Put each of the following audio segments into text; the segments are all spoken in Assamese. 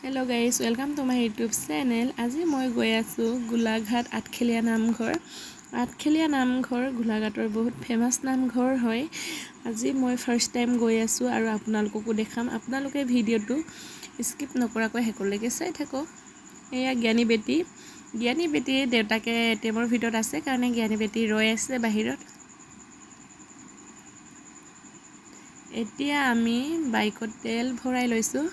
Hello guys, welcome to my YouTube channel. आज मैं गई आसो गोलाघाट आठखेलिया नामघर। आठखेलिया नामघर गोलाघाटर बहुत फेमास नामघर है। आज मैं फार्स्ट टाइम गई आसो और आपनालोकको देखाम। आपनालोके भिडिओটো स्किप नकराকৈ हेकলৈকে চাই থাকক। एया ज्ञानी बेटी देउताके एटिएমৰ ভিতৰত আছে কাৰণে ज्ञानी बेटी ৰৈ আছে বাহিৰত। এতিয়া আমি বাইকত তেল ভৰাই লৈছো।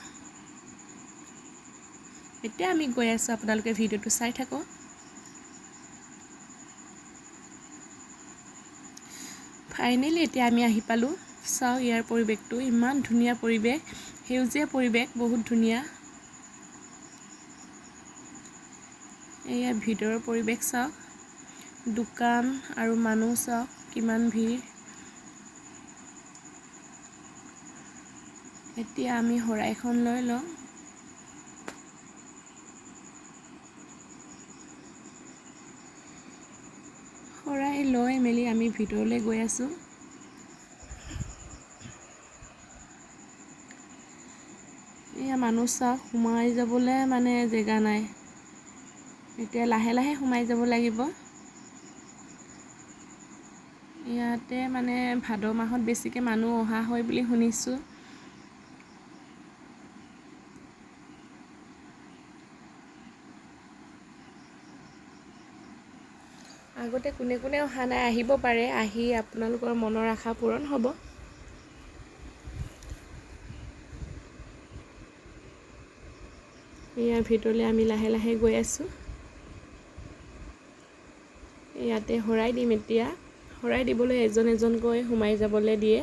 এতিয়া আমি গৈ আছো, আপোনালোকে ভিডিওটো চাই থাকক। ফাইনেলি এতিয়া আমি আহি পালো। চাও ইয়াৰ পৰিৱেশটো ইমান ধুনীয়া পৰিৱেশ, সেউজীয়া পৰিৱেশ, বহুত ধুনীয়া। এয়া ভিতৰৰ পৰিৱেশ চাওক, দোকান আৰু মানুহ চাওক কিমান ভিৰ। এতিয়া আমি শৰাইখন লৈ লওঁ। শৰাই লৈ মেলি আমি ভিতৰলৈ গৈ আছো। এয়া মানুহ চাওক, সোমাই যাবলৈ মানে জেগা নাই। এতিয়া লাহে লাহে সোমাই যাব লাগিব। ইয়াতে মানে ভাদ মাহত বেছিকৈ মানুহ অহা হয় বুলি শুনিছোঁ। আগতে কোনে কোনে অহা নাই আহিব পাৰে, আহি আপোনালোকৰ মনৰ আশা পূৰণ হ'ব। ইয়াৰ ভিতৰলৈ আমি লাহে লাহে গৈ আছোঁ। ইয়াতে শৰাই দিম। এতিয়া শৰাই দিবলৈ এজন এজনকৈ সোমাই যাবলৈ দিয়ে।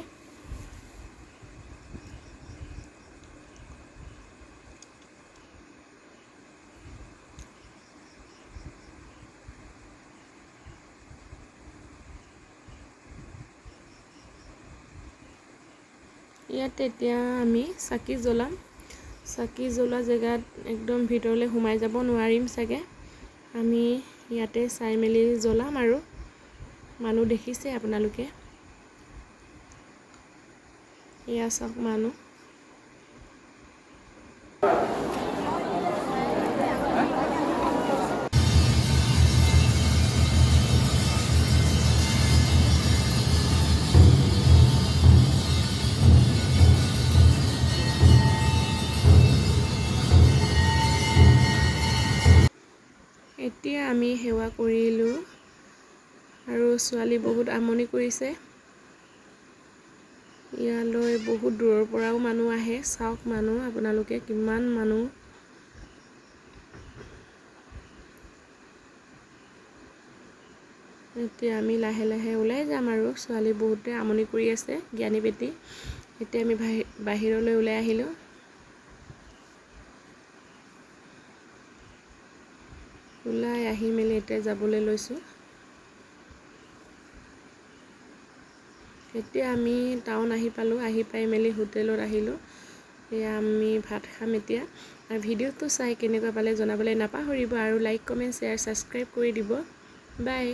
ইয়াতে এতিয়া আমি চাকি জ্বলাম। চাকি জ্বলোৱা জেগাত একদম ভিতৰলৈ সোমাই যাব নোৱাৰিম চাগে। আমি ইয়াতে চাই মেলি জ্বলাম আৰু মানুহ দেখিছে আপোনালোকে। এয়া চাওক মানুহ। এতিয়া আমি সেৱা কৰিলোঁ আৰু ছোৱালী বহুত আমনি কৰিছে। ইয়ালৈ বহুত দূৰৰ পৰাও মানুহ আহে। চাওক মানুহ আপোনালোকে কিমান মানুহ। এতিয়া আমি লাহে লাহে ওলাই যাম আৰু ছোৱালী বহুতে আমনি কৰি আছে জ্ঞানী বেটি। এতিয়া আমি বাহিৰলৈ ওলাই আহিলোঁ। ওলাই আহি মেলি এতিয়া যাবলৈ লৈছোঁ। এতিয়া আমি টাউন আহি পালোঁ। আহি পাই মেলি হোটেলত আহিলোঁ। এয়া আমি ভাত খাম এতিয়া। আৰু ভিডিঅ'টো চাই কেনেকুৱা পালে জনাবলৈ নাপাহৰিব আৰু লাইক, কমেণ্ট, শ্বেয়াৰ, ছাবস্ক্ৰাইব কৰি দিব। বাই।